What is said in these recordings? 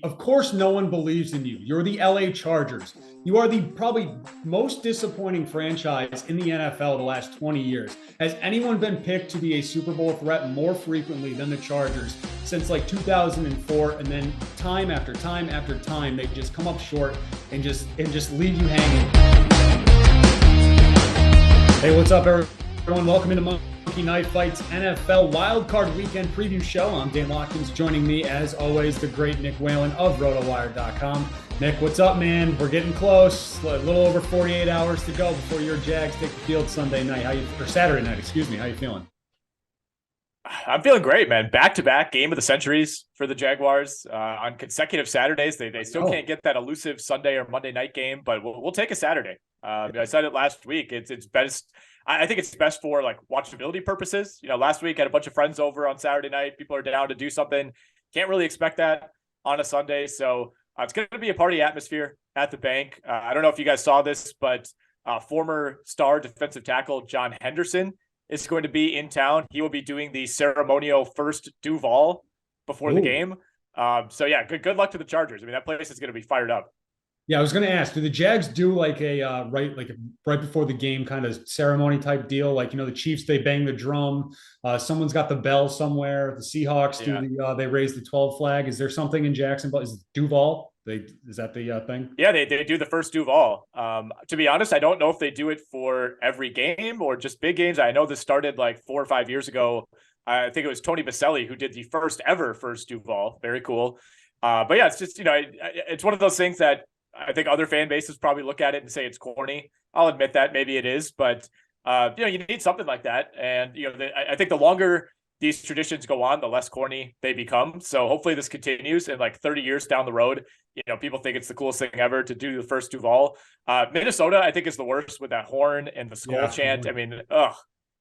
Of course, no one believes in you. You're the LA Chargers. You are the probably most disappointing franchise in the NFL the last 20 years. Has anyone been picked to be a Super Bowl threat more frequently than the Chargers since like 2004? And then time after time after time, they just come up short and just leave you hanging. Hey, what's up, everyone? Welcome into Monkey Knife Fights NFL Wildcard Weekend Preview Show. I'm Dan Watkins. Joining me, as always, the great Nick Whalen of Rotowire.com. Nick, what's up, man? We're getting close. A little over 48 hours to go before your Jags take the field Sunday night. Or Saturday night, excuse me. How you feeling? I'm feeling great, man. Back-to-back game of the centuries for the Jaguars on consecutive Saturdays. They still can't get that elusive Sunday or Monday night game, but we'll take a Saturday. I said it last week. It's best. I think it's best for like watchability purposes. You know, last week I had a bunch of friends over on Saturday night. People are down to do something. Can't really expect that on a Sunday. So it's going to be a party atmosphere at the bank. I don't know if you guys saw this, but former star defensive tackle John Henderson is going to be in town. He will be doing the ceremonial first Duval before the game. So yeah, good luck to the Chargers. I mean, that place is going to be fired up. Yeah, I was going to ask, do the Jags do like a right before the game kind of ceremony type deal? Like, you know, the Chiefs, they bang the drum. Someone's got the bell somewhere. The Seahawks they raise the 12 flag. Is there something in Jacksonville? Is it Duval? Is that the thing? Yeah, they do the first Duval. To be honest, I don't know if they do it for every game or just big games. I know this started like 4 or 5 years ago. I think it was Tony Baselli who did the first Duval. Very cool. But yeah, it's just, you know, it's one of those things that I think other fan bases probably look at it and say it's corny. I'll admit that maybe it is, but you know, you need something like that. And you know, I think the longer these traditions go on, the less corny they become. So hopefully this continues, and like 30 years down the road, you know, people think it's the coolest thing ever to do the first Duval. Minnesota, I think, is the worst with that horn and the skull chant. I mean,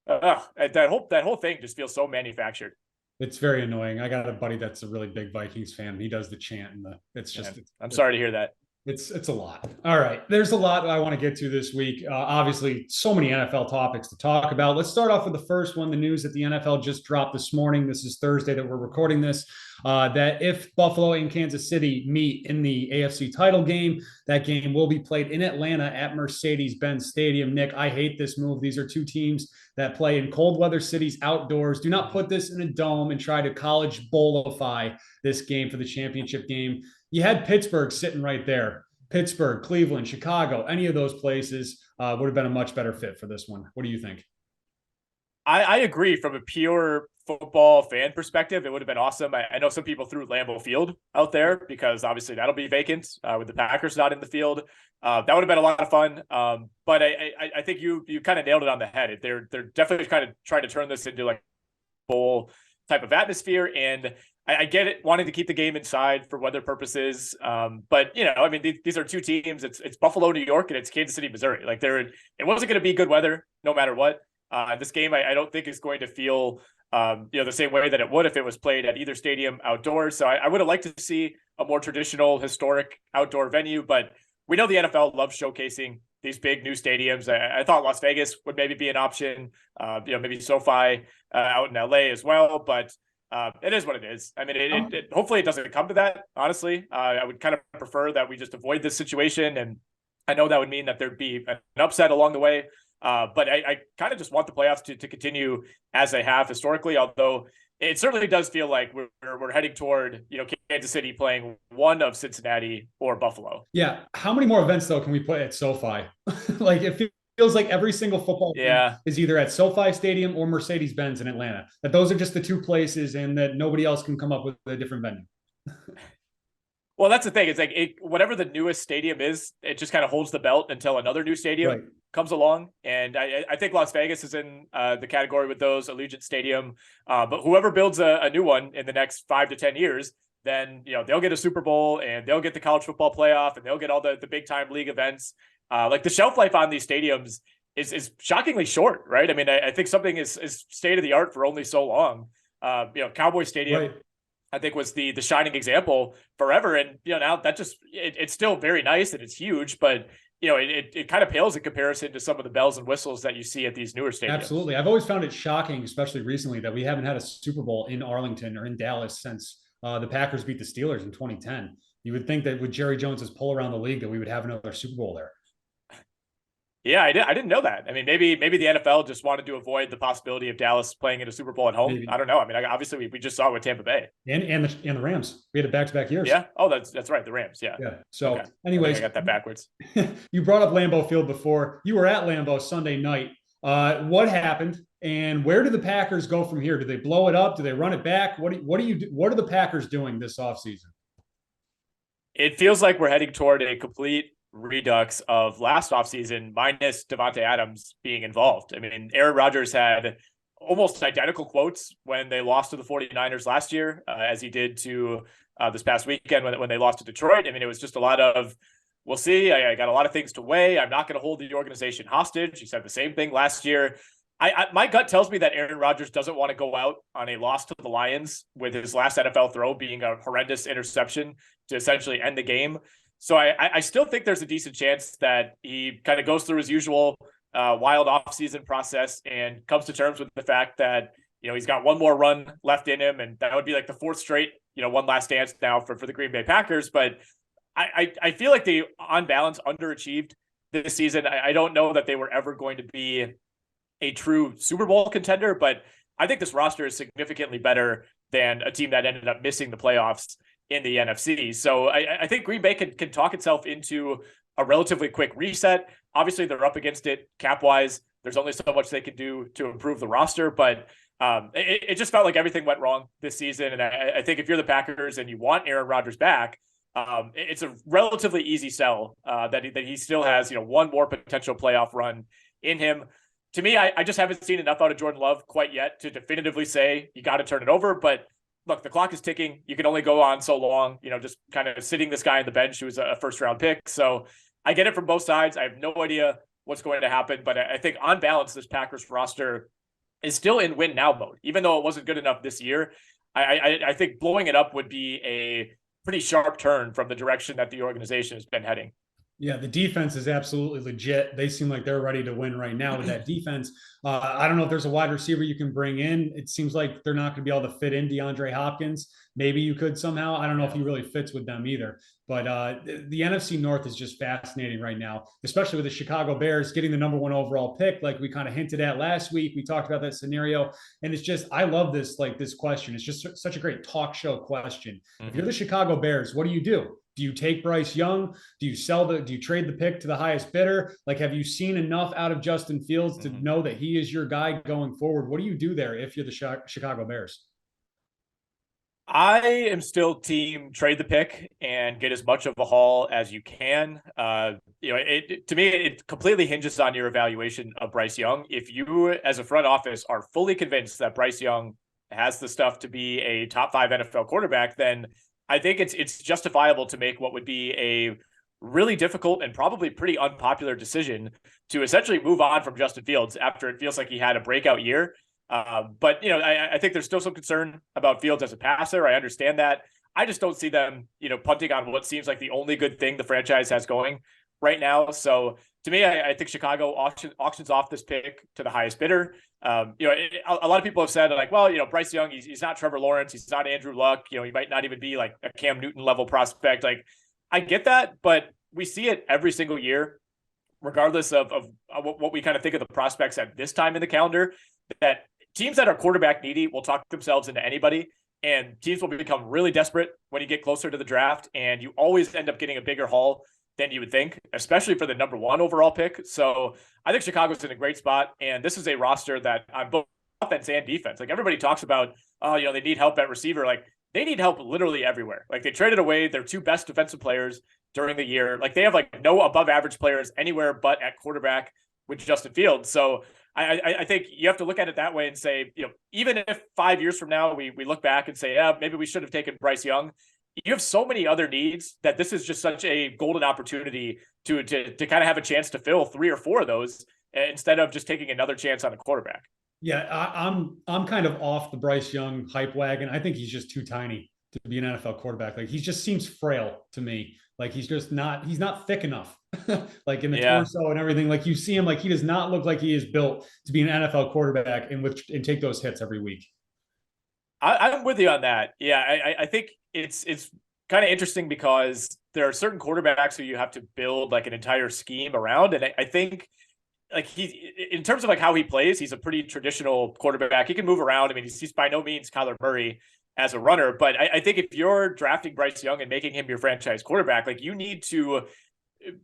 that whole thing just feels so manufactured. It's very annoying. I got a buddy that's a really big Vikings fan. He does the chant, and I'm sorry to hear that. It's a lot. All right. There's a lot I want to get to this week. Obviously, so many NFL topics to talk about. Let's start off with the first one. The news that the NFL just dropped this morning. This is Thursday that we're recording this. That if Buffalo and Kansas City meet in the AFC title game, that game will be played in Atlanta at Mercedes-Benz Stadium. Nick, I hate this move. These are two teams that play in cold weather cities outdoors. Do not put this in a dome and try to college bowlify this game for the championship game. You had Pittsburgh sitting right there. Pittsburgh, Cleveland, Chicago, any of those places would have been a much better fit for this one. What do you think? I agree. From a pure football fan perspective, it would have been awesome. I know some people threw Lambeau Field out there because obviously that'll be vacant with the Packers not in the field. That would have been a lot of fun. But I think you kind of nailed it on the head. They're definitely kind of trying to turn this into like a bowl type of atmosphere, and I get it, wanting to keep the game inside for weather purposes. But, you know, I mean, these are two teams. It's Buffalo, New York, and it's Kansas City, Missouri. Like it wasn't going to be good weather no matter what. This game, I don't think is going to feel, you know, the same way that it would if it was played at either stadium outdoors. So I would have liked to see a more traditional, historic outdoor venue. But we know the NFL loves showcasing these big new stadiums. I thought Las Vegas would maybe be an option, you know, maybe SoFi out in LA as well. But it is what it is. I mean, hopefully it doesn't come to that, honestly. I would kind of prefer that we just avoid this situation. And I know that would mean that there'd be an upset along the way. But I kind of just want the playoffs to continue as they have historically, although it certainly does feel like we're heading toward, you know, Kansas City playing one of Cincinnati or Buffalo. Yeah. How many more events, though, can we put at SoFi? Like, it feels like every single football game is either at SoFi Stadium or Mercedes-Benz in Atlanta. That those are just the two places, and that nobody else can come up with a different venue. Well, that's the thing. It's like whatever the newest stadium is, it just kind of holds the belt until another new stadium comes along. And I think Las Vegas is in the category with those, Allegiant Stadium. But whoever builds a new one in the next 5 to 10 years, then, you know, they'll get a Super Bowl, and they'll get the college football playoff, and they'll get all the big time league events. Like the shelf life on these stadiums is shockingly short, right? I mean, I think something is state of the art for only so long. You know, Cowboy Stadium, I think, was the shining example forever. And, you know, now that just, it's still very nice and it's huge, but, you know, it kind of pales in comparison to some of the bells and whistles that you see at these newer stadiums. Absolutely. I've always found it shocking, especially recently, that we haven't had a Super Bowl in Arlington or in Dallas since the Packers beat the Steelers in 2010. You would think that with Jerry Jones's pull around the league that we would have another Super Bowl there. Yeah, I didn't know that. I mean, maybe the NFL just wanted to avoid the possibility of Dallas playing in a Super Bowl at home. Maybe. I don't know. I mean, obviously we just saw it with Tampa Bay and the Rams. We had it back-to-back years. Yeah. Oh, that's right. The Rams. Yeah. Yeah. So, anyways, I got that backwards. You brought up Lambeau Field before. You were at Lambeau Sunday night. What happened, and where do the Packers go from here? Do they blow it up? Do they run it back? What are the Packers doing this offseason? It feels like we're heading toward a complete redux of last offseason minus Devontae Adams being involved. I mean, Aaron Rodgers had almost identical quotes when they lost to the 49ers last year, as he did to this past weekend when they lost to Detroit. I mean, it was just a lot of, we'll see. I got a lot of things to weigh. I'm not going to hold the organization hostage. He said the same thing last year. My gut tells me that Aaron Rodgers doesn't want to go out on a loss to the Lions with his last NFL throw being a horrendous interception to essentially end the game. So I still think there's a decent chance that he kind of goes through his usual wild offseason process and comes to terms with the fact that, he's got one more run left in him, and that would be like the fourth straight, one last dance now for the Green Bay Packers. But I feel like they, on balance, underachieved this season. I don't know that they were ever going to be a true Super Bowl contender, but I think this roster is significantly better than a team that ended up missing the playoffs in the NFC. So I think Green Bay can talk itself into a relatively quick reset. Obviously, they're up against it cap-wise. There's only so much they can do to improve the roster, but it just felt like everything went wrong this season. And I think if you're the Packers and you want Aaron Rodgers back, it's a relatively easy sell that he still has, one more potential playoff run in him. To me, I just haven't seen enough out of Jordan Love quite yet to definitively say you got to turn it over. But look, the clock is ticking. You can only go on so long, just kind of sitting this guy on the bench who was a first-round pick. So I get it from both sides. I have no idea what's going to happen. But I think on balance, this Packers roster is still in win now mode, even though it wasn't good enough this year. I think blowing it up would be a pretty sharp turn from the direction that the organization has been heading. Yeah, the defense is absolutely legit. They seem like they're ready to win right now with that defense. I don't know if there's a wide receiver you can bring in. It seems like they're not going to be able to fit in DeAndre Hopkins. Maybe you could somehow. I don't know if he really fits with them either. But the NFC North is just fascinating right now, especially with the Chicago Bears getting the number 1 overall pick, like we kind of hinted at last week. We talked about that scenario. And it's just, I love this question. It's just such a great talk show question. Mm-hmm. If you're the Chicago Bears, what do you do? Do you take Bryce Young? Do you trade the pick to the highest bidder? Like, have you seen enough out of Justin Fields to know that he is your guy going forward? What do you do there if you're the Chicago Bears? I am still team trade the pick and get as much of a haul as you can. To me, it completely hinges on your evaluation of Bryce Young. If you, as a front office, are fully convinced that Bryce Young has the stuff to be a top 5 NFL quarterback, then I think it's justifiable to make what would be a really difficult and probably pretty unpopular decision to essentially move on from Justin Fields after it feels like he had a breakout year. But I think there's still some concern about Fields as a passer. I understand that. I just don't see them, punting on what seems like the only good thing the franchise has going right now. So to me, I think Chicago auctions off this pick to the highest bidder. A lot of people have said like, well, Bryce Young, he's not Trevor Lawrence. He's not Andrew Luck. He might not even be like a Cam Newton level prospect. Like, I get that, but we see it every single year, regardless of what we kind of think of the prospects at this time in the calendar, that teams that are quarterback needy will talk themselves into anybody, and teams will become really desperate when you get closer to the draft, and you always end up getting a bigger haul than you would think, especially for the number 1 overall pick. So I think Chicago's in a great spot, and this is a roster that on both offense and defense, like everybody talks about, they need help at receiver. Like, they need help literally everywhere. Like, they traded away their 2 best defensive players during the year. Like, they have like no above average players anywhere but at quarterback with Justin Fields. So I think you have to look at it that way and say, even if 5 years from now we look back and say, yeah, maybe we should have taken Bryce Young, you have so many other needs that this is just such a golden opportunity to kind of have a chance to fill 3 or 4 of those instead of just taking another chance on a quarterback. Yeah, I'm kind of off the Bryce Young hype wagon. I think he's just too tiny to be an NFL quarterback. Like, he just seems frail to me. Like, he's not thick enough, like in the torso and everything. Like, you see him, like, he does not look like he is built to be an NFL quarterback and take those hits every week. I'm with you on that. Yeah, I think it's kind of interesting because there are certain quarterbacks who you have to build like an entire scheme around, and I think like in terms of like how he plays, he's a pretty traditional quarterback. He can move around. I mean, he's by no means Kyler Murray as a runner, but I think if you're drafting Bryce Young and making him your franchise quarterback, like you need to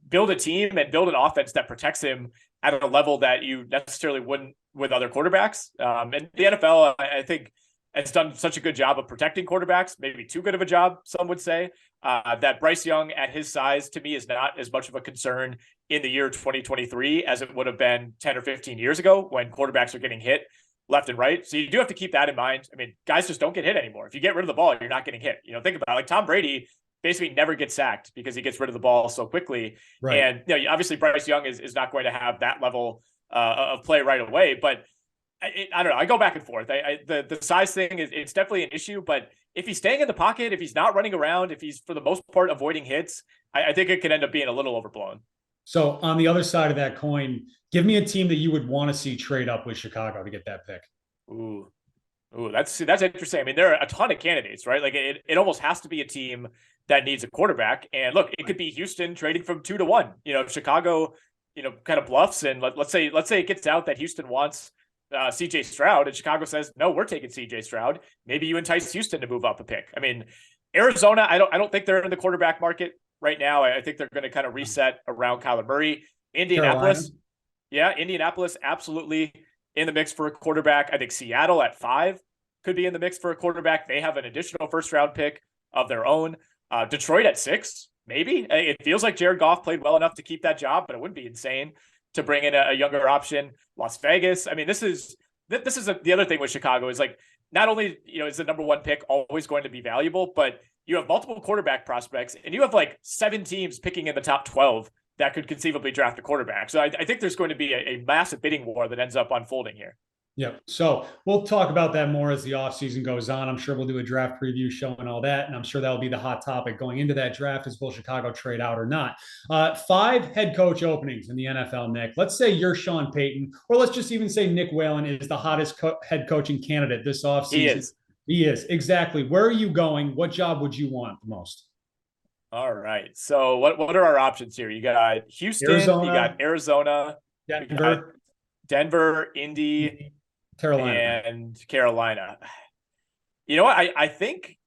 build a team and build an offense that protects him at a level that you necessarily wouldn't with other quarterbacks. And the NFL, I think, has done such a good job of protecting quarterbacks, maybe too good of a job, some would say, that Bryce Young at his size to me is not as much of a concern in the year 2023 as it would have been 10 or 15 years ago when quarterbacks are getting hit left and right. So you do have to keep that in mind. I mean, guys just don't get hit anymore. If you get rid of the ball, you're not getting hit. Think about it. Like Tom Brady basically never gets sacked because he gets rid of the ball so quickly. Right. And obviously Bryce Young is not going to have that level of play right away, but I don't know. I go back and forth. The size thing it's definitely an issue, but if he's staying in the pocket, if he's not running around, if he's for the most part avoiding hits, I think it could end up being a little overblown. So on the other side of that coin, give me a team that you would want to see trade up with Chicago to get that pick. Ooh, that's interesting. I mean, there are a ton of candidates, right? Like it almost has to be a team that needs a quarterback. And look, it could be Houston trading from 2 to 1. If Chicago, kind of bluffs and let's say it gets out that Houston wants CJ Stroud and Chicago says, no, we're taking CJ Stroud. Maybe you entice Houston to move up a pick. I mean, Arizona, I don't think they're in the quarterback market right now. I think they're going to kind of reset around Kyler Murray. Indianapolis. Yeah. Indianapolis, absolutely in the mix for a quarterback. I think Seattle at 5 could be in the mix for a quarterback. They have an additional first round pick of their own. Detroit at 6, maybe. It feels like Jared Goff played well enough to keep that job, but it wouldn't be insane to bring in a younger option. Las Vegas. I mean, this is the other thing with Chicago is like, not only, is the number 1 pick always going to be valuable, but you have multiple quarterback prospects and you have like 7 teams picking in the top 12 that could conceivably draft a quarterback. So I think there's going to be a massive bidding war that ends up unfolding here. Yep. So we'll talk about that more as the offseason goes on. I'm sure we'll do a draft preview show and all that. And I'm sure that'll be the hot topic going into that draft is will Chicago trade out or not? 5 head coach openings in the NFL, Nick. Let's say you're Sean Payton, or let's just even say Nick Whalen is the hottest head coaching candidate this offseason. He is. Exactly. Where are you going? What job would you want the most? All right. So what are our options here? You got Houston, you got Arizona, Denver, Indy, Carolina. And Carolina. You know what? I think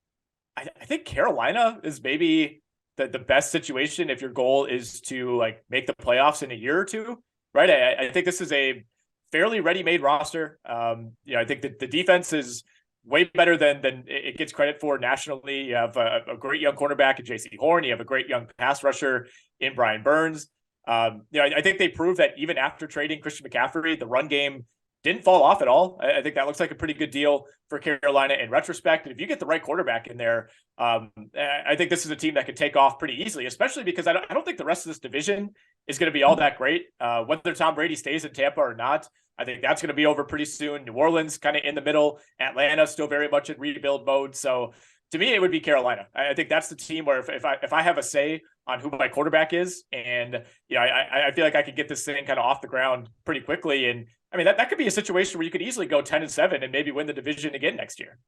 Carolina is maybe the best situation if your goal is to like make the playoffs in a year or two, right? I think this is a fairly ready-made roster. I think that the defense is way better than it gets credit for nationally. You have a great young cornerback in J.C. Horn. You have a great young pass rusher in Brian Burns. I think they proved that even after trading Christian McCaffrey, the run game didn't fall off at all. I think that looks like a pretty good deal for Carolina in retrospect. And if you get the right quarterback in there, I think this is a team that could take off pretty easily, especially because I don't think the rest of this division is going to be all that great. Whether Tom Brady stays in Tampa or not, I think that's going to be over pretty soon. New Orleans kind of in the middle. Atlanta still very much in rebuild mode. So to me, it would be Carolina. I think that's the team where if I have a say on who my quarterback is, and I feel like I could get this thing kind of off the ground pretty quickly. And I mean, that could be a situation where you could easily go 10-7 and maybe win the division again next year.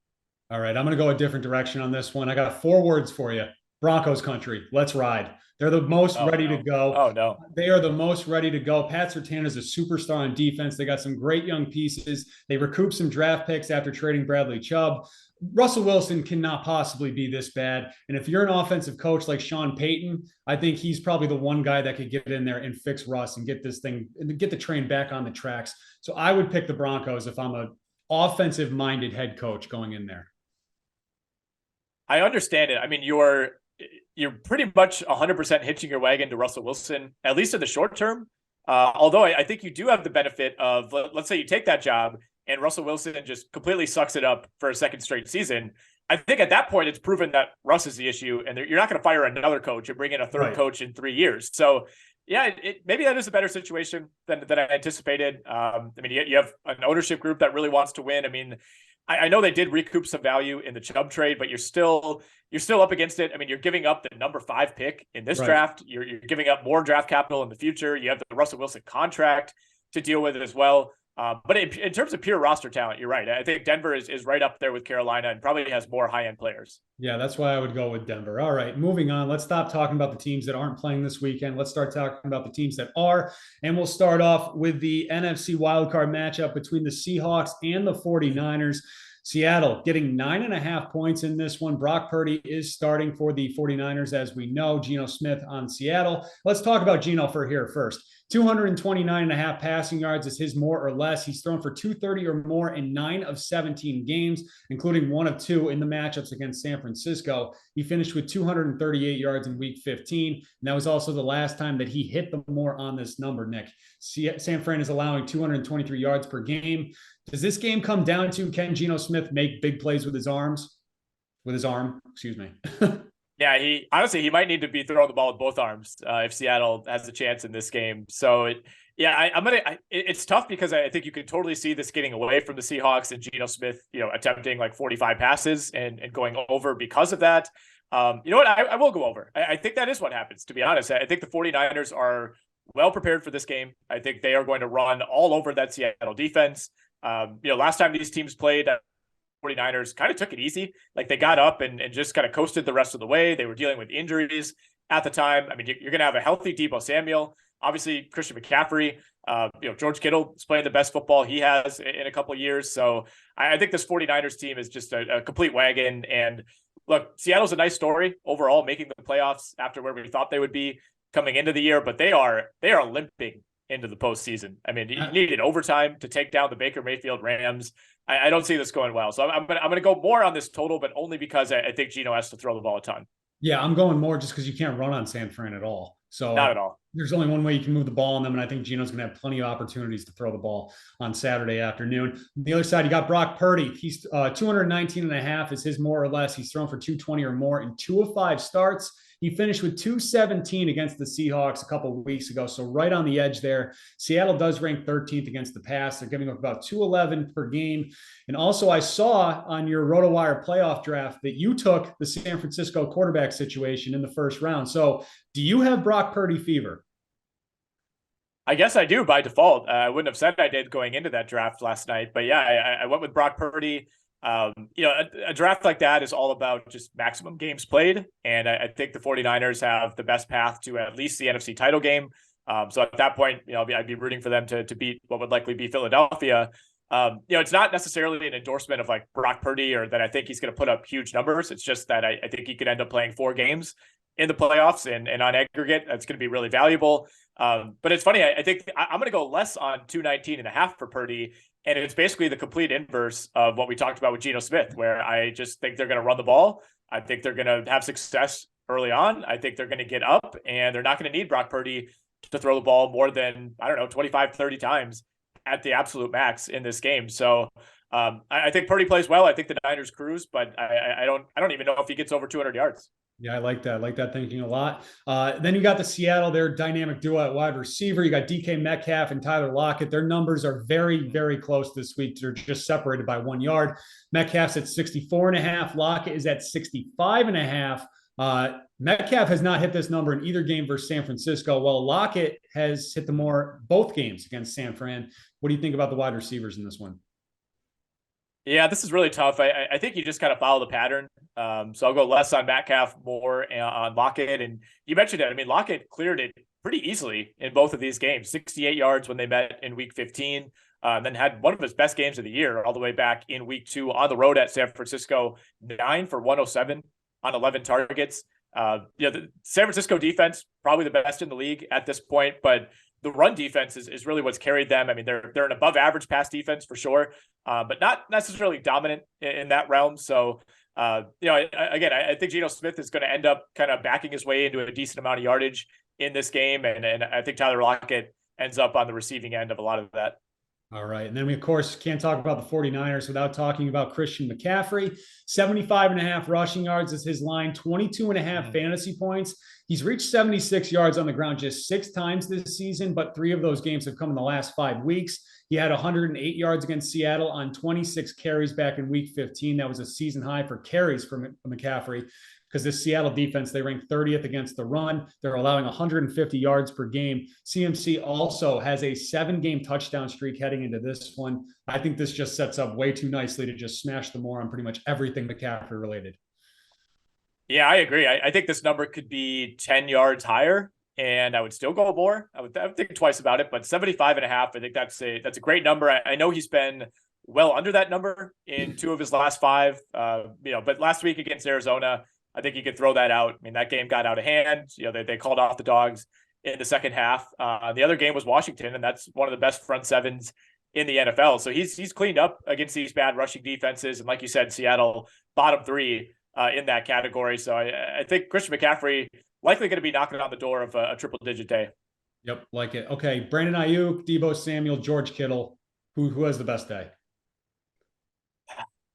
All right, I'm going to go a different direction on this one. I got 4 words for you. Broncos country. Let's ride. They're the most ready to go. Oh, no. They are the most ready to go. Pat Surtain is a superstar on defense. They got some great young pieces. They recouped some draft picks after trading Bradley Chubb. Russell Wilson cannot possibly be this bad. And if you're an offensive coach like Sean Payton, I think he's probably the one guy that could get in there and fix Russ and get this thing, get the train back on the tracks. So I would pick the Broncos if I'm an offensive-minded head coach going in there. I understand it. I mean, you're pretty much 100% hitching your wagon to Russell Wilson, at least in the short term. Although I think you do have the benefit of, let's say you take that job and Russell Wilson just completely sucks it up for a second straight season. I think at that point, it's proven that Russ is the issue and you're not going to fire another coach and bring in a third coach in 3 years. So yeah, maybe that is a better situation than I anticipated. I mean, you have an ownership group that really wants to win. I mean, I know they did recoup some value in the Chubb trade, but you're still up against it. I mean, you're giving up the number 5 pick in this draft. You're giving up more draft capital in the future. You have the Russell Wilson contract to deal with as well. But in terms of pure roster talent, you're right. I think Denver is right up there with Carolina and probably has more high-end players. Yeah, that's why I would go with Denver. All right, moving on. Let's stop talking about the teams that aren't playing this weekend. Let's start talking about the teams that are. And we'll start off with the NFC wildcard matchup between the Seahawks and the 49ers. Seattle getting 9.5 points in this one. Brock Purdy is starting for the 49ers, as we know. Geno Smith on Seattle. Let's talk about Geno for here first. 229.5 passing yards is his more or less. He's thrown for 230 or more in 9 of 17 games, including 1 of 2 in the matchups against San Francisco. He finished with 238 yards in week 15. And that was also the last time that he hit the more on this number, Nick. San Fran is allowing 223 yards per game. Does this game come down to, can Geno Smith make big plays with his arms? With his arm, excuse me. Yeah, he might need to be throwing the ball with both arms if Seattle has a chance in this game. So it's tough because I think you can totally see this getting away from the Seahawks and Geno Smith, attempting like 45 passes and going over because of that. You know what? I will go over. I think that is what happens, to be honest. I think the 49ers are well prepared for this game. I think they are going to run all over that Seattle defense. Last time these teams played, 49ers kind of took it easy. Like they got up and just kind of coasted the rest of the way. They were dealing with injuries at the time. I mean, you're going to have a healthy Deebo Samuel, obviously Christian McCaffrey, George Kittle is playing the best football he has in a couple of years. So I think this 49ers team is just a complete wagon. And look, Seattle's a nice story overall, making the playoffs after where we thought they would be coming into the year, but they are limping into the postseason. I mean, you needed overtime to take down the Baker Mayfield Rams. I don't see this going well. So I'm going to go more on this total, but only because I think Geno has to throw the ball a ton. Yeah, I'm going more just because you can't run on San Fran at all. So not at all. There's only one way you can move the ball on them, and I think Geno's going to have plenty of opportunities to throw the ball on Saturday afternoon. On the other side, you got Brock Purdy. He's 219.5 is his more or less. He's thrown for 220 or more in 2 of 5 starts. He finished with 217 against the Seahawks a couple of weeks ago, so right on the edge there. Seattle does rank 13th against the pass. They're giving up about 211 per game. And also, I saw on your Rotowire playoff draft that you took the San Francisco quarterback situation in the first round. So do you have Brock Purdy fever? I guess I do by default. I wouldn't have said I did going into that draft last night, but yeah, I went with Brock Purdy. A draft like that is all about just maximum games played. And I think the 49ers have the best path to at least the NFC title game. So at that point, I'd be rooting for them to beat what would likely be Philadelphia. It's not necessarily an endorsement of like Brock Purdy or that I think he's going to put up huge numbers. It's just that I think he could end up playing 4 games in the playoffs and on aggregate, that's going to be really valuable. But it's funny. I think I'm going to go less on 219.5 for Purdy. And it's basically the complete inverse of what we talked about with Geno Smith, where I just think they're going to run the ball. I think they're going to have success early on. I think they're going to get up, and they're not going to need Brock Purdy to throw the ball more than, 25, 30 times at the absolute max in this game. So I think Purdy plays well. I think the Niners cruise, but I don't even know if he gets over 200 yards. Yeah, I like that. I like that thinking a lot. Then you got the Seattle, their dynamic duo at wide receiver. You got DK Metcalf and Tyler Lockett. Their numbers are very, very close this week. They're just separated by 1 yard. Metcalf's at 64.5. Lockett is at 65.5. Metcalf has not hit this number in either game versus San Francisco, while Lockett has hit both games against San Fran. What do you think about the wide receivers in this one? Yeah, this is really tough. I think you just kind of follow the pattern. So I'll go less on Metcalf, more on Lockett. And you mentioned it. I mean, Lockett cleared it pretty easy in both of these games. 68 yards when they met in week 15. Then had one of his best games of the year all the way back in week 2 on the road at San Francisco. 9 for 107 on 11 targets. The San Francisco defense, probably the best in the league at this point, but the run defense is really what's carried them. I mean, they're an above average pass defense for sure, but not necessarily dominant in that realm. So, I think Geno Smith is going to end up kind of backing his way into a decent amount of yardage in this game. And I think Tyler Lockett ends up on the receiving end of a lot of that. All right. And then we, of course, can't talk about the 49ers without talking about Christian McCaffrey. 75.5 rushing yards is his line, 22.5 fantasy points. He's reached 76 yards on the ground just 6 times this season, but 3 of those games have come in the last 5 weeks. He had 108 yards against Seattle on 26 carries back in week 15. That was a season high for carries for McCaffrey. because this Seattle defense, they rank 30th against the run. They're allowing 150 yards per game. CMC also has a 7-game touchdown streak heading into this one. I think this just sets up way too nicely to just smash the more on pretty much everything McCaffrey related. Yeah, I agree. I think this number could be 10 yards higher, and I would still go more. I would think twice about it, but 75.5, I think that's a great number. I know he's been well under that number in 2 of his last 5, but last week against Arizona, I think you could throw that out. I mean, that game got out of hand. They called off the dogs in the second half. The other game was Washington, and that's one of the best front sevens in the NFL. So he's cleaned up against these bad rushing defenses. And like you said, Seattle bottom 3 in that category. So I think Christian McCaffrey likely going to be knocking on the door of a triple-digit day. Yep, like it. Okay, Brandon Ayuk, Deebo Samuel, George Kittle. Who has the best day?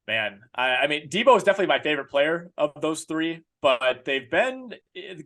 Man, I mean, Deebo is definitely my favorite player of those 3, but they've been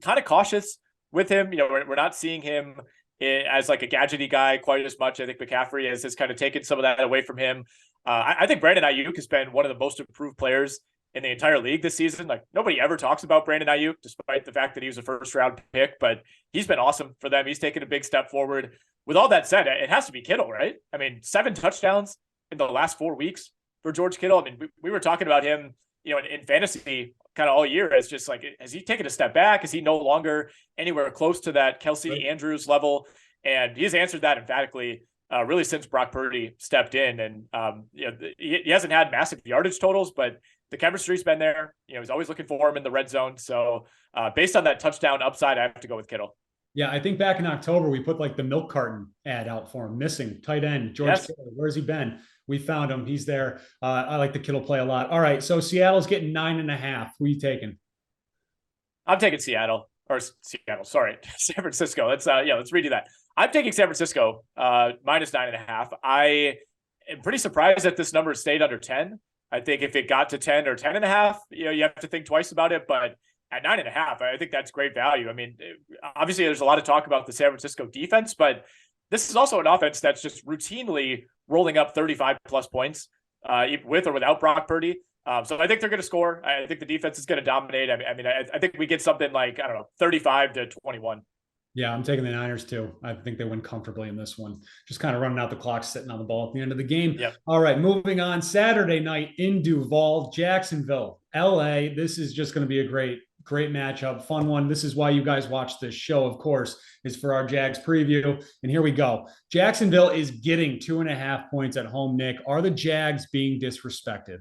kind of cautious with him. We're not seeing him as like a gadgety guy quite as much. I think McCaffrey has kind of taken some of that away from him. I think Brandon Ayuk has been one of the most improved players in the entire league this season. Like, nobody ever talks about Brandon Ayuk, despite the fact that he was a first-round pick, but he's been awesome for them. He's taken a big step forward. With all that said, it has to be Kittle, right? I mean, 7 touchdowns in the last 4 weeks for George Kittle. I mean, we were talking about him, in fantasy kind of all year as just like, has he taken a step back? Is he no longer anywhere close to that Kelsey Andrews level? And he's answered that emphatically, really since Brock Purdy stepped in. And, he hasn't had massive yardage totals, but the chemistry's been there. He's always looking for him in the red zone. So based on that touchdown upside, I have to go with Kittle. Yeah, I think back in October, we put like the milk carton ad out for him. Missing tight end, George Kittle. Where's he been? We found him. He's there. I like the Kittle play a lot. All right, so Seattle's getting 9.5. Who are you taking? I'm taking Seattle. Sorry, San Francisco. Let's redo that. I'm taking San Francisco minus 9.5. I am pretty surprised that this number stayed under 10. I think if it got to 10 or 10.5, you have to think twice about it. But at 9.5, I think that's great value. I mean, obviously there's a lot of talk about the San Francisco defense, but this is also an offense that's just routinely rolling up 35 plus points with or without Brock Purdy. So I think they're going to score. I think the defense is going to dominate. I think we get something like, 35-21. Yeah, I'm taking the Niners too. I think they win comfortably in this one. Just kind of running out the clock, sitting on the ball at the end of the game. Yep. All right, moving on. Saturday night in Duval, Jacksonville, LA. This is just going to be a great matchup, fun one. This is why you guys watch this show, of course, is for our Jags preview. And here we go. Jacksonville is getting 2.5 points at home, Nick. Are the Jags being disrespected?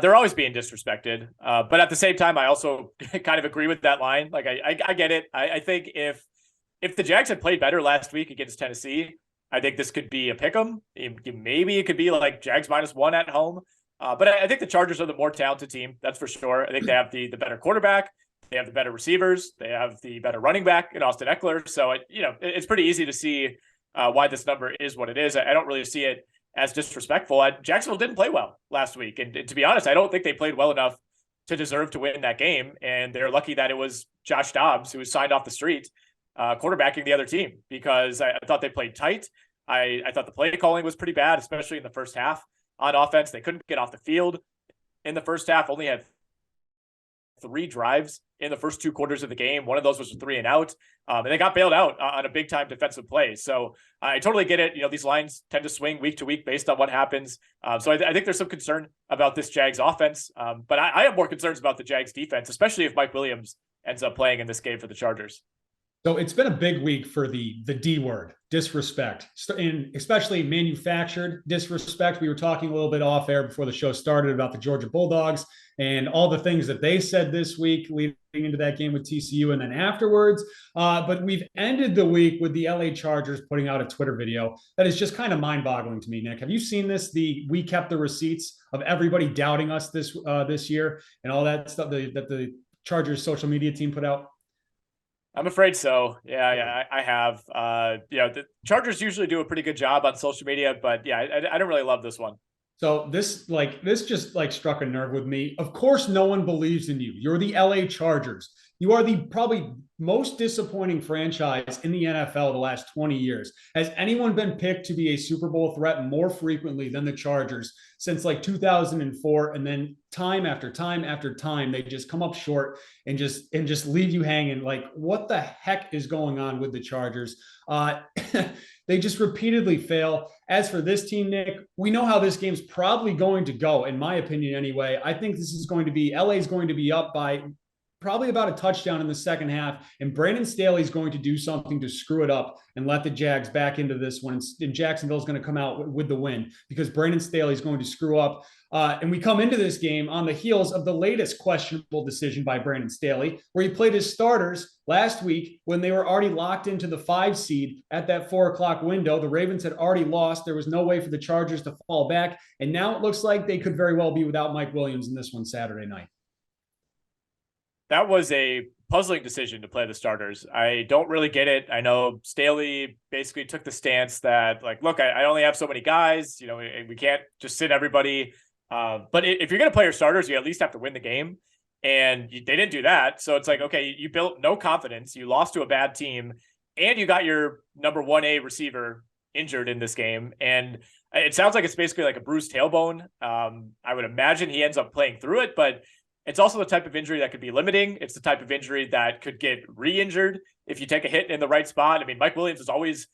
They're always being disrespected. But at the same time, I also kind of agree with that line. Like, I get it. I think if the Jags had played better last week against Tennessee, I think this could be a pick 'em. Maybe it could be like Jags -1 at home. But I think the Chargers are the more talented team. That's for sure. I think they have the better quarterback. They have the better receivers. They have the better running back in Austin Eckler. So, it's pretty easy to see why this number is what it is. I don't really see it as disrespectful. Jacksonville didn't play well last week. And to be honest, I don't think they played well enough to deserve to win that game. And they're lucky that it was Josh Dobbs, who was signed off the street, quarterbacking the other team, because I thought they played tight. I thought the play calling was pretty bad, especially in the first half on offense. They couldn't get off the field in the first half, only had 3 drives in the first 2 quarters of the game. One of those was a 3 and out. And they got bailed out on a big time defensive play. So I totally get it. These lines tend to swing week to week based on what happens. So I think there's some concern about this Jags offense. But I have more concerns about the Jags defense, especially if Mike Williams ends up playing in this game for the Chargers. So it's been a big week for the D word, disrespect, and especially manufactured disrespect. We were talking a little bit off air before the show started about the Georgia Bulldogs and all the things that they said this week leading into that game with TCU and then afterwards. But we've ended the week with the LA Chargers putting out a Twitter video that is just kind of mind-boggling to me, Nick. Have you seen this? We kept the receipts of everybody doubting us this year and all that stuff that the Chargers social media team put out. I'm afraid so. Yeah, I have. The Chargers usually do a pretty good job on social media, but yeah, I don't really love this one. So this just struck a nerve with me. Of course, no one believes in you. You're the LA Chargers. You are the probably most disappointing franchise in the NFL the last 20 years. Has anyone been picked to be a Super Bowl threat more frequently than the Chargers since like 2004? And then time after time after time, they just come up short and just leave you hanging. Like, what the heck is going on with the Chargers? They just repeatedly fail. As for this team, Nick, we know how this game's probably going to go, in my opinion anyway. I think this is going to be, LA is going to be up by probably about a touchdown in the second half, and Brandon Staley's going to do something to screw it up and let the Jags back into this one. And Jacksonville's going to come out with the win because Brandon Staley's going to screw up. And we come into this game on the heels of the latest questionable decision by Brandon Staley, where he played his starters last week when they were already locked into the 5 seed at that 4 o'clock window. The Ravens had already lost. There was no way for the Chargers to fall back. And now it looks like they could very well be without Mike Williams in this one Saturday night. That was a puzzling decision to play the starters. I don't really get it. I know Staley basically took the stance that, like, look, I only have so many guys. You know, we can't just sit everybody. But if you're going to play your starters, you at least have to win the game. And they didn't do that. So it's like, okay, you built no confidence. You lost to a bad team. And you got your number 1A receiver injured in this game. And it sounds like it's basically like a bruised tailbone. I would imagine he ends up playing through it. But it's also the type of injury that could be limiting. It's the type of injury that could get re-injured if you take a hit in the right spot. I mean, Mike Williams is always,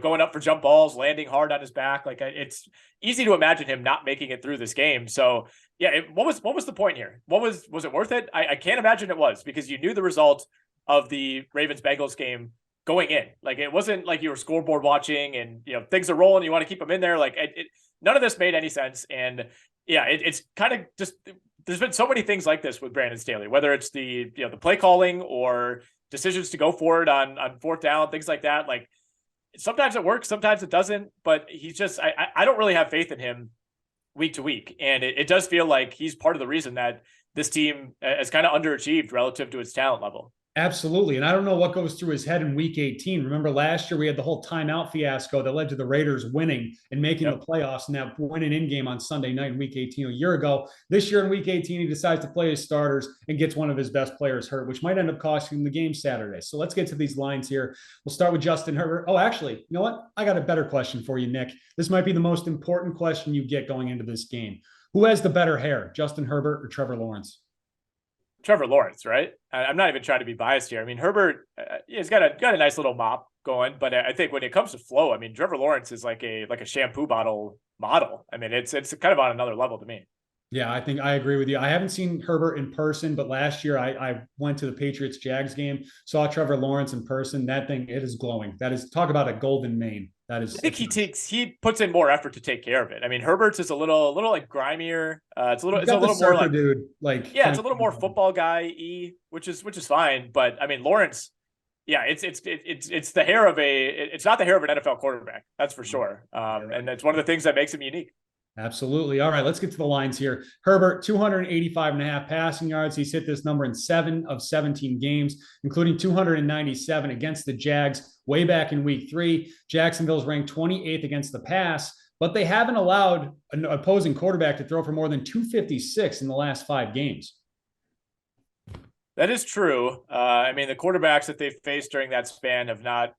going up for jump balls, landing hard on his back. Like, it's easy to imagine him not making it through this game. So yeah, what was the point here? Was it worth it? I can't imagine it was, because you knew the result of the Ravens-Bengals game going in. Like, it wasn't like you were scoreboard watching and, things are rolling. You want to keep them in there. Like, none of this made any sense. And yeah, it's kind of just, there's been so many things like this with Brandon Staley, whether it's the play calling or decisions to go for it on fourth down, things like that. Like, sometimes it works, sometimes it doesn't, but he's just, I don't really have faith in him week to week. And it does feel like he's part of the reason that this team has kind of underachieved relative to its talent level. Absolutely. And I don't know what goes through his head in week 18. Remember last year we had the whole timeout fiasco that led to the Raiders winning and making the playoffs and that winning in game on Sunday night in week 18 a year ago. This year in week 18, he decides to play his starters and gets one of his best players hurt, which might end up costing him the game Saturday. So let's get to these lines here. We'll start with Justin Herbert. Oh, actually, you know what? I got a better question for you, Nick. This might be the most important question you get going into this game. Who has the better hair, Justin Herbert or Trevor Lawrence? Trevor Lawrence, right? I'm not even trying to be biased here. I mean, Herbert, he's got a nice little mop going, but I think when it comes to flow, I mean, Trevor Lawrence is like a shampoo bottle model. I mean, it's kind of on another level to me. Yeah, I think I agree with you. I haven't seen Herbert in person, but last year I went to the Patriots-Jags game, saw Trevor Lawrence in person. That thing, it is glowing. That is, talk about a golden mane. That is. I think he puts in more effort to take care of it. I mean, Herbert's is a little like grimier. It's a little more like, dude. Like, yeah, it's a little more football guy-y, which is fine. But I mean, Lawrence, yeah, it's the hair of it's not the hair of an NFL quarterback. That's for sure. And that's one of the things that makes him unique. Absolutely. All right, let's get to the lines here. Herbert, 285.5 passing yards. He's hit this number in 7 of 17 games, including 297 against the Jags way back in week 3. Jacksonville's ranked 28th against the pass, but they haven't allowed an opposing quarterback to throw for more than 256 in the last 5 games. That is true. I mean, the quarterbacks that they've faced during that span have not,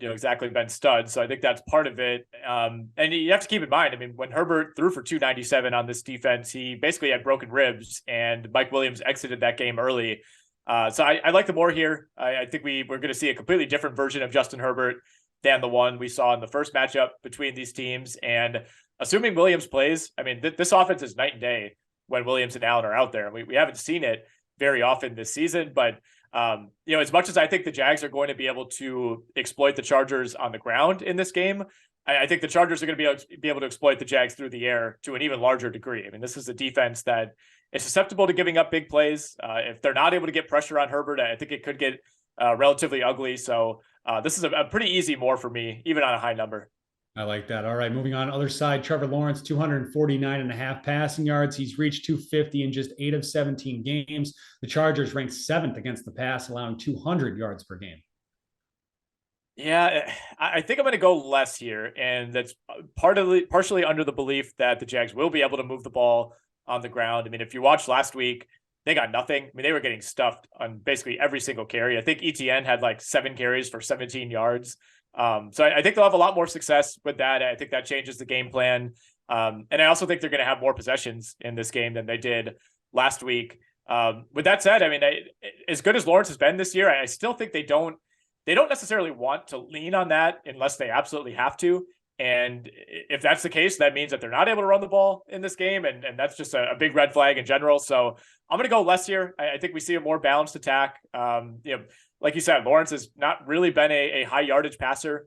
exactly been studs. So I think that's part of it. And you have to keep in mind, I mean, when Herbert threw for 297 on this defense, he basically had broken ribs, and Mike Williams exited that game early. So I like the more here. I think we're going to see a completely different version of Justin Herbert than the one we saw in the first matchup between these teams. And assuming Williams plays, I mean, this offense is night and day when Williams and Allen are out there. We haven't seen it very often this season, but as much as I think the Jags are going to be able to exploit the Chargers on the ground in this game, I think the Chargers are going to be able to exploit the Jags through the air to an even larger degree. I mean, this is a defense that is susceptible to giving up big plays. If they're not able to get pressure on Herbert, I think it could get relatively ugly. So this is a pretty easy more for me, even on a high number. I like that. All right, moving on. Other side, Trevor Lawrence, 249.5 passing yards. He's reached 250 in just 8 of 17 games. The Chargers ranked 7th against the pass, allowing 200 yards per game. Yeah, I think I'm going to go less here, and that's partially under the belief that the Jags will be able to move the ball on the ground. I mean, if you watched last week, they got nothing. I mean, they were getting stuffed on basically every single carry. I think ETN had like 7 carries for 17 yards. So I think they'll have a lot more success with that. I think that changes the game plan. And I also think they're going to have more possessions in this game than they did last week. With that said, I mean, as good as Lawrence has been this year, I still think they don't necessarily want to lean on that unless they absolutely have to. And if that's the case, that means that they're not able to run the ball in this game. And that's just a big red flag in general. So I'm going to go less here. I think we see a more balanced attack. Like you said, Lawrence has not really been a high yardage passer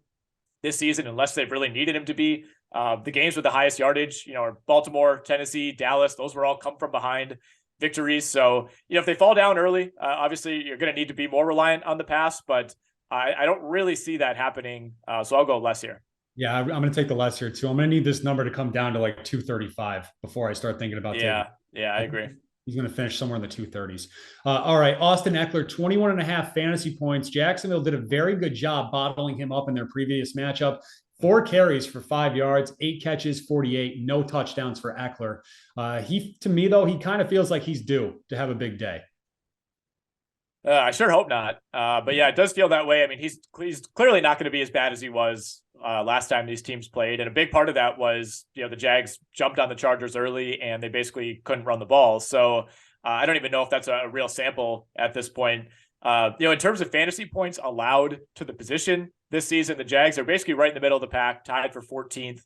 this season unless they've really needed him to be. The games with the highest yardage, are Baltimore, Tennessee, Dallas. Those were all come from behind victories. So, if they fall down early, obviously you're going to need to be more reliant on the pass, but I don't really see that happening. So I'll go less here. Yeah, I'm going to take the less here too. I'm going to need this number to come down to like 235 before I start thinking about taking. Yeah, I agree. He's going to finish somewhere in the 230s. All right, Austin Eckler, 21.5 fantasy points. Jacksonville did a very good job bottling him up in their previous matchup. 4 carries for 5 yards, 8 catches, 48, no touchdowns for Eckler. To me, though, he kind of feels like he's due to have a big day. I sure hope not. But yeah, it does feel that way. I mean, he's clearly not going to be as bad as he was last time these teams played. And a big part of that was, the Jags jumped on the Chargers early and they basically couldn't run the ball. So I don't even know if that's a real sample at this point. In terms of fantasy points allowed to the position this season, the Jags are basically right in the middle of the pack, tied for 14th.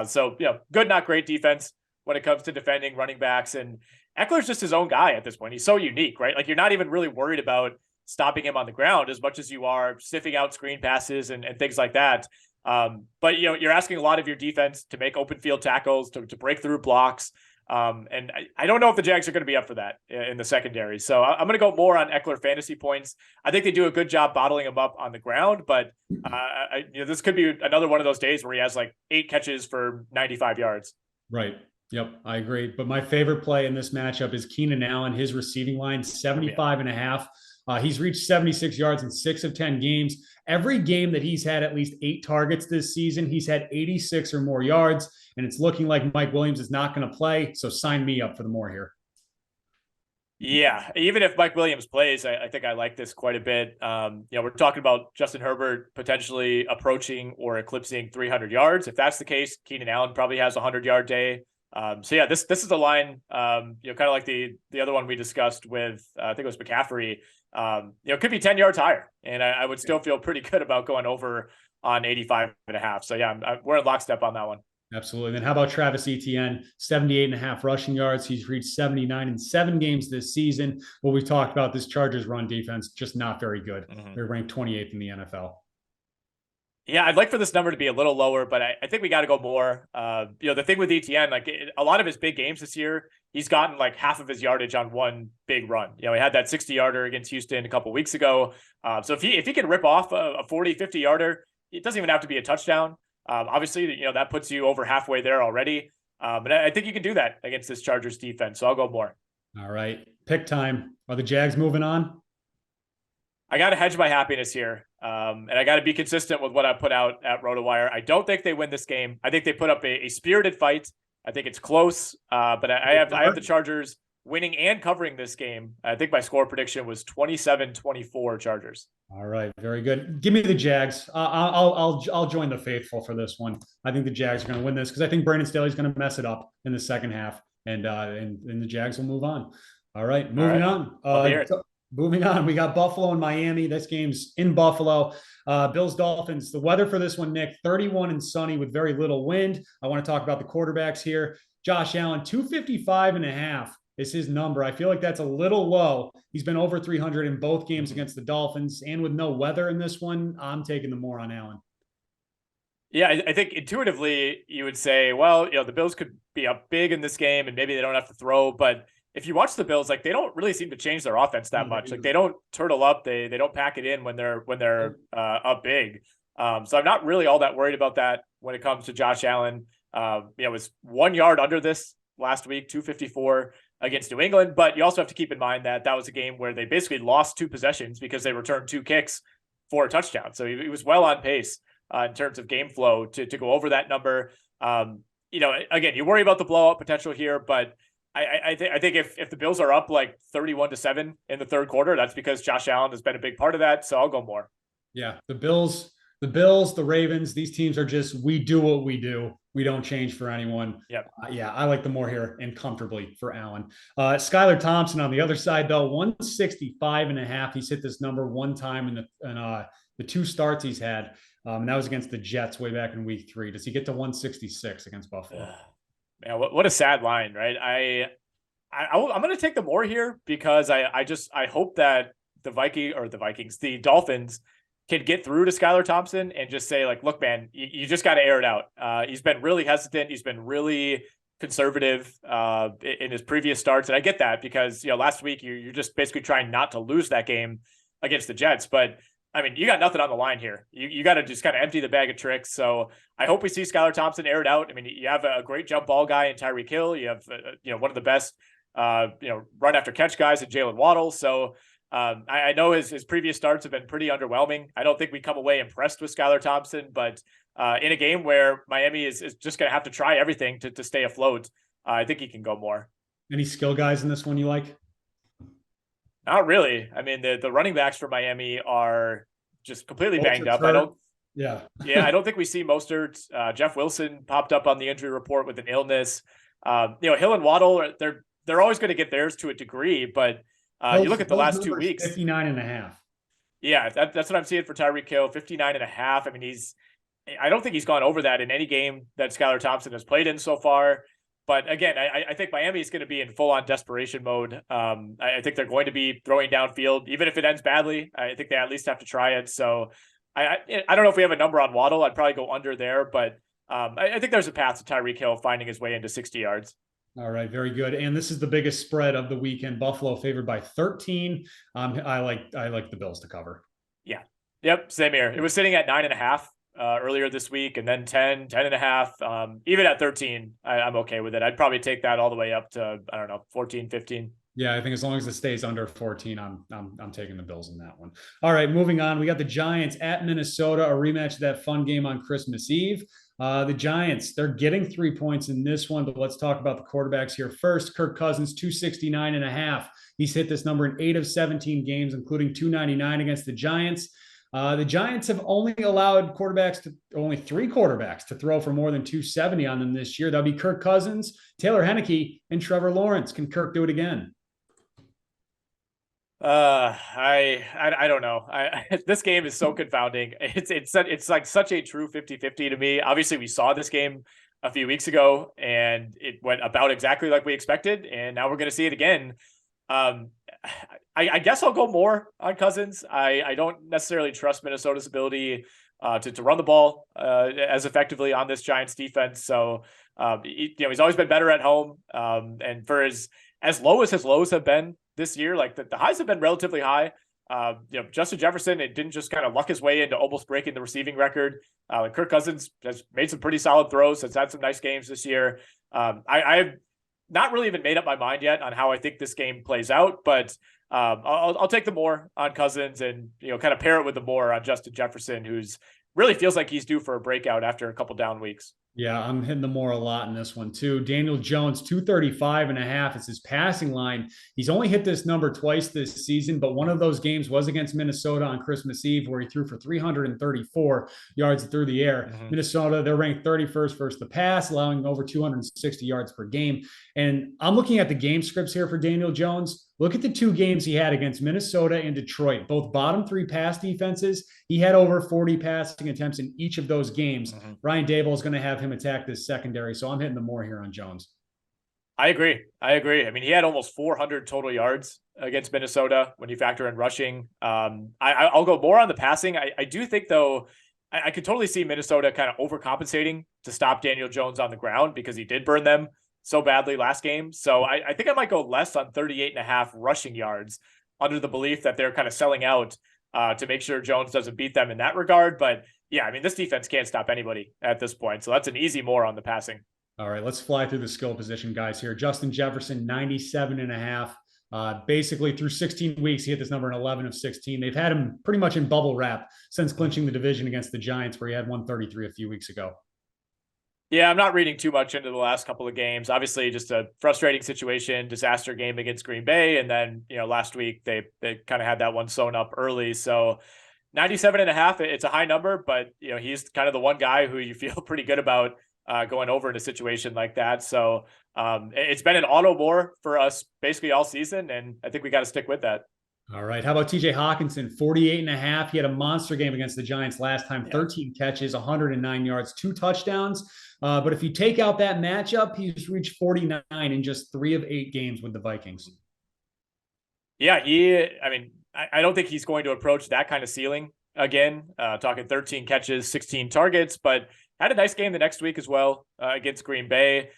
So good, not great defense when it comes to defending running backs. And Eckler's just his own guy at this point. He's so unique, right? Like, you're not even really worried about stopping him on the ground as much as you are sniffing out screen passes and things like that. But you're asking a lot of your defense to make open field tackles, to break through blocks. And I don't know if the Jags are going to be up for that in the secondary. So I'm going to go more on Eckler fantasy points. I think they do a good job bottling him up on the ground, but this could be another one of those days where he has like 8 catches for 95 yards. Right. Yep, I agree. But my favorite play in this matchup is Keenan Allen, his receiving line, 75.5. He's reached 76 yards in 6 of 10 games. Every game that he's had at least 8 targets this season, he's had 86 or more yards, and it's looking like Mike Williams is not going to play, so sign me up for the more here. Yeah, even if Mike Williams plays, I think I like this quite a bit. We're talking about Justin Herbert potentially approaching or eclipsing 300 yards. If that's the case, Keenan Allen probably has a 100-yard day. This is a line, kind of like the other one we discussed with, I think it was McCaffrey. It could be 10 yards higher, and I would still feel pretty good about going over on 85.5. So yeah, we're in lockstep on that one. Absolutely. Then how about Travis Etienne, 78.5 rushing yards. He's reached 79 in 7 games this season. What we talked about, this Chargers run defense, just not very good. Mm-hmm. They're ranked 28th in the NFL. Yeah, I'd like for this number to be a little lower, but I think we got to go more. The thing with Etienne, a lot of his big games this year, he's gotten like half of his yardage on one big run. He had that 60-yarder against Houston a couple weeks ago. So if he can rip off a 40, 50-yarder, it doesn't even have to be a touchdown. Obviously, that puts you over halfway there already. But I think you can do that against this Chargers defense. So I'll go more. All right. Pick time. Are the Jags moving on? I got to hedge my happiness here. And I got to be consistent with what I put out at Rotowire. I don't think they win this game. I think they put up a spirited fight. I think it's close. But I have the Chargers winning and covering this game. I think my score prediction was 27-24 Chargers. All right. Very good. Give me the Jags. I'll join the faithful for this one. I think the Jags are going to win this because I think Brandon Staley's going to mess it up in the second half, and the Jags will move on. All right. Moving on. Moving on, we got Buffalo and Miami. This game's in Buffalo. Bills Dolphins. The weather for this one, Nick, 31 and sunny with very little wind. I want to talk about the quarterbacks here. Josh Allen, 255.5 is his number. I feel like that's a little low. He's been over 300 in both games against the Dolphins, and with no weather in this one, I'm taking the more on Allen. Yeah, I think intuitively you would say, well, the Bills could be up big in this game and maybe they don't have to throw, but if you watch the Bills, they don't really seem to change their offense that much. They don't turtle up. They don't pack it in when they're up big. So I'm not really all that worried about that when it comes to Josh Allen. It was 1 yard under this last week, 254 against New England. But you also have to keep in mind that was a game where they basically lost 2 possessions because they returned 2 kicks for a touchdown. So he was well on pace in terms of game flow to go over that number. Again, you worry about the blowout potential here, but I think if the Bills are up like 31-7 in the third quarter, that's because Josh Allen has been a big part of that. So I'll go more. Yeah, the Ravens, these teams are just, we do what we do. We don't change for anyone. Yep. Yeah, I like the more here and comfortably for Allen. Skylar Thompson on the other side, though, 165.5. He's hit this number one time in the two starts he's had. And that was against the Jets way back in week 3. Does he get to 166 against Buffalo? Man, what a sad line, right? I'm going to take the more here because I hope that the Dolphins can get through to Skylar Thompson and just say, like, look, man, you just got to air it out. He's been really hesitant. He's been really conservative in his previous starts. And I get that because, last week you're just basically trying not to lose that game against the Jets. But I mean, you got nothing on the line here. You got to just kind of empty the bag of tricks. So I hope we see Skylar Thompson air it out. I mean, you have a great jump ball guy in Tyreek Hill. You have, one of the best, run after catch guys in Jalen Waddle. So I know his previous starts have been pretty underwhelming. I don't think we come away impressed with Skylar Thompson, but in a game where Miami is just going to have to try everything to stay afloat, I think he can go more. Any skill guys in this one you like? Not really. I mean, the running backs for Miami are just completely banged up. I don't think we see Mostert. Jeff Wilson popped up on the injury report with an illness. Hill and Waddle, they're always going to get theirs to a degree, but you look at the last 2 weeks, 59.5. Yeah, that's what I'm seeing for Tyreek Hill, 59.5. I mean, I don't think he's gone over that in any game that Skylar Thompson has played in so far. But again, I think Miami is going to be in full-on desperation mode. I think they're going to be throwing downfield, even if it ends badly. I think they at least have to try it. So I don't know if we have a number on Waddle. I'd probably go under there, but I think there's a path to Tyreek Hill finding his way into 60 yards. All right, very good. And this is the biggest spread of the weekend. Buffalo favored by 13. I like the Bills to cover. Yeah. Yep. Same here. It was sitting at 9.5 earlier this week, and then 10.5. Even at 13, I'm okay with it. I'd probably take that all the way up to, 14, 15. Yeah, I think as long as it stays under 14, I'm taking the Bills in that one. All right, moving on. We got the Giants at Minnesota, a rematch of that fun game on Christmas Eve. The Giants, they're getting 3 points in this one, but let's talk about the quarterbacks here. First, Kirk Cousins, 269.5. He's hit this number in 8 of 17 games, including 299 against the Giants. The Giants have only allowed only 3 quarterbacks to throw for more than 270 on them this year. That'll be Kirk Cousins, Taylor Heineke, and Trevor Lawrence. Can Kirk do it again? I don't know. This game is so confounding. It's like such a true 50-50 to me. Obviously, we saw this game a few weeks ago and it went about exactly like we expected, and now we're going to see it again. I guess I'll go more on Cousins. I don't necessarily trust Minnesota's ability to run the ball as effectively on this Giants defense. So he's always been better at home. And for as low as his lows have been this year, like the highs have been relatively high. Justin Jefferson, it didn't just kind of luck his way into almost breaking the receiving record. Kirk Cousins has made some pretty solid throws. Has had some nice games this year. I've not really even made up my mind yet on how I think this game plays out, but I'll take the more on Cousins and kind of pair it with the more on Justin Jefferson, who's really feels like he's due for a breakout after a couple down weeks. Yeah, I'm hitting the more a lot in this one too. Daniel Jones, 235.5 is his passing line. He's only hit this number twice this season, but one of those games was against Minnesota on Christmas Eve, where he threw for 334 yards through the air. Mm-hmm. Minnesota, they're ranked 31st versus the pass, allowing over 260 yards per game. And I'm looking at the game scripts here for Daniel Jones. Look at the 2 games he had against Minnesota and Detroit, both bottom 3 pass defenses. He had over 40 passing attempts in each of those games. Mm-hmm. Ryan Daboll is going to have him attack this secondary, so I'm hitting the more here on Jones. I agree. I mean, he had almost 400 total yards against Minnesota when you factor in rushing. I'll go more on the passing. I do think, though, I could totally see Minnesota kind of overcompensating to stop Daniel Jones on the ground because he did burn them so badly last game. So I think I might go less on 38.5 rushing yards under the belief that they're kind of selling out to make sure Jones doesn't beat them in that regard. But yeah, I mean, this defense can't stop anybody at this point. So that's an easy more on the passing. All right, let's fly through the skill position guys here. Justin Jefferson, 97.5. Basically through 16 weeks, he hit this number in 11 of 16. They've had him pretty much in bubble wrap since clinching the division against the Giants, where he had 133 a few weeks ago. Yeah, I'm not reading too much into the last couple of games. Obviously, just a frustrating situation, disaster game against Green Bay. And then, last week they kind of had that one sewn up early. So 97.5, it's a high number, but he's kind of the one guy who you feel pretty good about going over in a situation like that. So it's been an auto more for us basically all season. And I think we got to stick with that. All right. How about TJ Hawkinson, 48.5? He had a monster game against the Giants last time, 13 catches, 109 yards, 2 touchdowns. But if you take out that matchup, he's reached 49 in just 3 of 8 games with the Vikings. Yeah, I don't think he's going to approach that kind of ceiling again, talking 13 catches, 16 targets, but had a nice game the next week as well against Green Bay.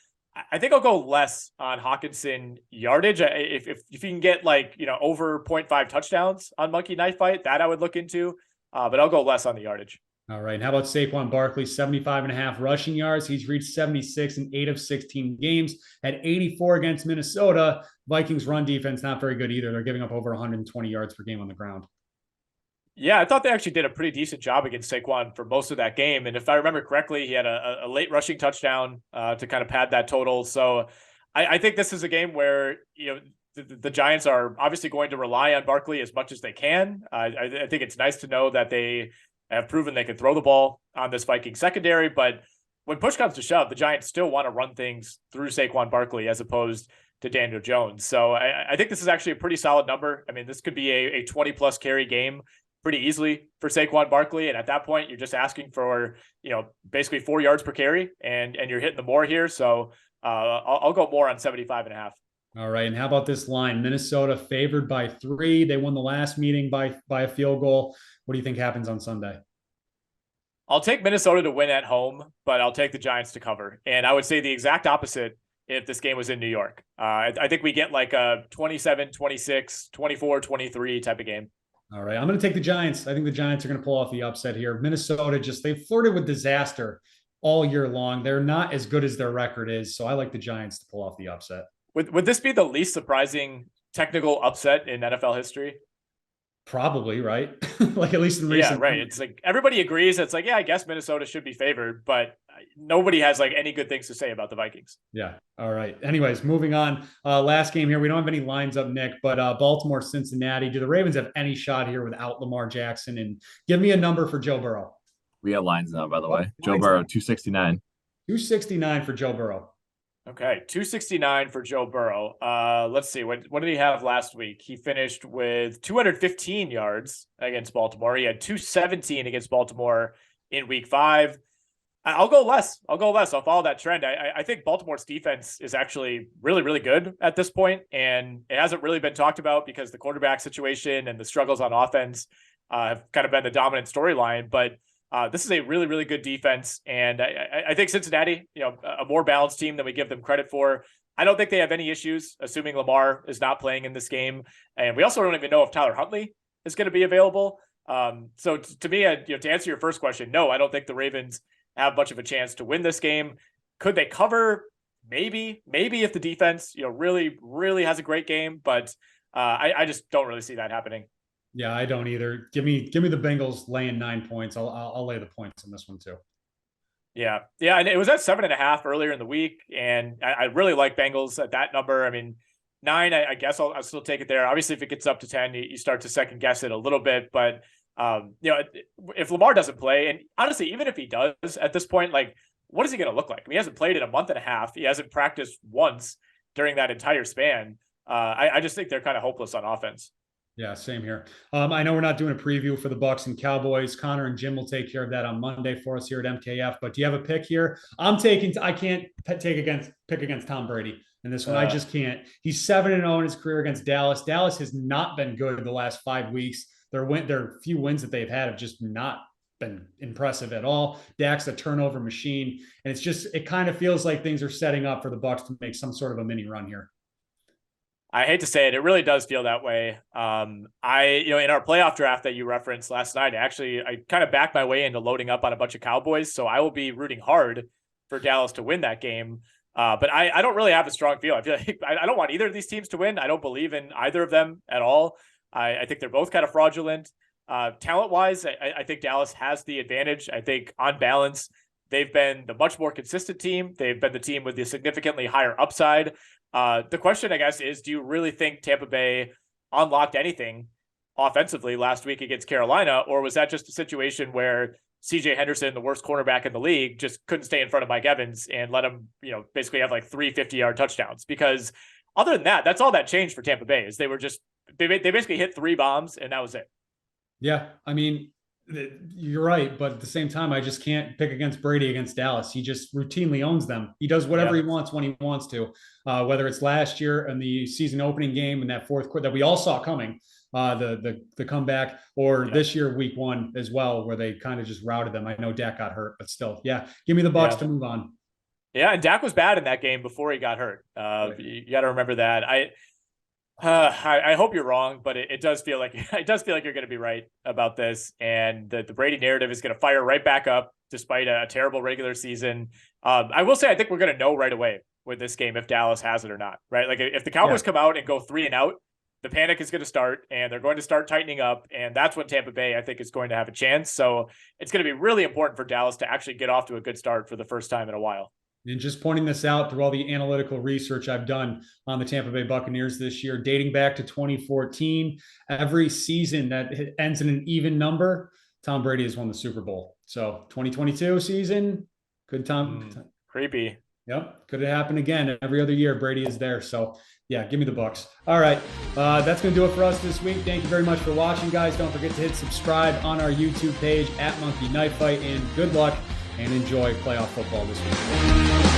I think I'll go less on Hawkinson yardage. If you can get over 0.5 touchdowns on Monkey Knife Fight, that I would look into, but I'll go less on the yardage. All right. And how about Saquon Barkley, 75.5 rushing yards? He's reached 76 in 8 of 16 games, had 84 against Minnesota. Vikings run defense, not very good either. They're giving up over 120 yards per game on the ground. Yeah, I thought they actually did a pretty decent job against Saquon for most of that game. And if I remember correctly, he had a late rushing touchdown to kind of pad that total. So I think this is a game where, the Giants are obviously going to rely on Barkley as much as they can. I think it's nice to know that they have proven they can throw the ball on this Viking secondary, but when push comes to shove, the Giants still want to run things through Saquon Barkley as opposed to Daniel Jones. So I think this is actually a pretty solid number. I mean, this could be a 20 plus carry game pretty easily for Saquon Barkley. And at that point, you're just asking for, basically 4 yards per carry and you're hitting the more here. So I'll go more on 75.5. All right. And how about this line? Minnesota favored by 3. They won the last meeting by a field goal. What do you think happens on Sunday? I'll take Minnesota to win at home, but I'll take the Giants to cover. And I would say the exact opposite if this game was in New York. I think we get like a 27-26, 24-23 type of game. All right. I'm going to take the Giants. I think the Giants are going to pull off the upset here. Minnesota they've flirted with disaster all year long. They're not as good as their record is. So I like the Giants to pull off the upset. Would this be the least surprising technical upset in NFL history? Probably, right? Like at least in recent. Yeah, right. It's like everybody agrees. It's like, yeah, I guess Minnesota should be favored, but nobody has like any good things to say about the Vikings. Yeah. All right. Anyways, moving on. Last game here. We don't have any lines up, Nick, but Baltimore, Cincinnati. Do the Ravens have any shot here without Lamar Jackson? And give me a number for Joe Burrow. We have lines now, by the way. Joe Burrow, 269. 269 for Joe Burrow. Okay, 269 for Joe Burrow. Let's see. What did he have last week? He finished with 215 yards against Baltimore. He had 217 against Baltimore in week 5. I'll go less. I'll follow that trend. I think Baltimore's defense is actually really, really good at this point, and it hasn't really been talked about because the quarterback situation and the struggles on offense have kind of been the dominant storyline. But this is a really, really good defense, and I think Cincinnati, a more balanced team than we give them credit for. I don't think they have any issues, assuming Lamar is not playing in this game, and we also don't even know if Tyler Huntley is going to be available. So to me, to answer your first question, no, I don't think the Ravens have much of a chance to win this game. Could they cover? Maybe if the defense, really, really has a great game, but I just don't really see that happening. Yeah, I don't either. Give me the Bengals laying 9 points. I'll lay the points on this one too. Yeah, and it was at 7.5 earlier in the week, and I really like Bengals at that number. I mean, 9, I guess I'll still take it there. Obviously, if it gets up to 10, you start to second guess it a little bit. But if Lamar doesn't play, and honestly, even if he does at this point, like, what is he going to look like? I mean, he hasn't played in a month and a half. He hasn't practiced once during that entire span. I just think they're kind of hopeless on offense. Yeah, same here. I know we're not doing a preview for the Bucs and Cowboys. Connor and Jim will take care of that on Monday for us here at MKF. But do you have a pick here? I can't pick against Tom Brady in this one. I just can't. He's 7-0 in his career against Dallas. Dallas has not been good the last 5 weeks. Their few wins that they've had have just not been impressive at all. Dak's a turnover machine, and it kind of feels like things are setting up for the Bucs to make some sort of a mini run here. I hate to say it, it really does feel that way. In our playoff draft that you referenced last night, I kind of backed my way into loading up on a bunch of Cowboys. So I will be rooting hard for Dallas to win that game. But I don't really have a strong feel. I feel like I don't want either of these teams to win. I don't believe in either of them at all. I think they're both kind of fraudulent. Talent wise, I think Dallas has the advantage. I think on balance, They've been the much more consistent team. They've been the team with the significantly higher upside. The question, I guess, is do you really think Tampa Bay unlocked anything offensively last week against Carolina, or was that just a situation where CJ Henderson, the worst cornerback in the league, just couldn't stay in front of Mike Evans and let him, basically have like 3 50-yard touchdowns? Because other than that, that's all that changed for Tampa Bay is they basically hit 3 bombs and that was it. Yeah. I mean, you're right. But at the same time, I just can't pick against Brady against Dallas. He just routinely owns them. He does whatever he wants when he wants to, whether it's last year in the season opening game in that fourth quarter that we all saw coming, the comeback, or this year, week 1 as well, where they kind of just routed them. I know Dak got hurt, but still, give me the Bucs to move on. Yeah. And Dak was bad in that game before he got hurt. You got to remember that. I hope you're wrong, but it does feel like you're going to be right about this. And the Brady narrative is going to fire right back up despite a terrible regular season. I will say, I think we're going to know right away with this game if Dallas has it or not, right? Like if the Cowboys come out and go 3 and out, the panic is going to start and they're going to start tightening up. And that's when Tampa Bay, I think, is going to have a chance. So it's going to be really important for Dallas to actually get off to a good start for the first time in a while. And just pointing this out through all the analytical research I've done on the Tampa Bay Buccaneers this year, dating back to 2014, every season that ends in an even number, Tom Brady has won the Super Bowl. So 2022 season, good time. Creepy. Yep. Could it happen again? Every other year, Brady is there. So give me the Bucs. All right. That's going to do it for us this week. Thank you very much for watching, guys. Don't forget to hit subscribe on our YouTube page @Monkey Knife Fight, and good luck and enjoy playoff football this week.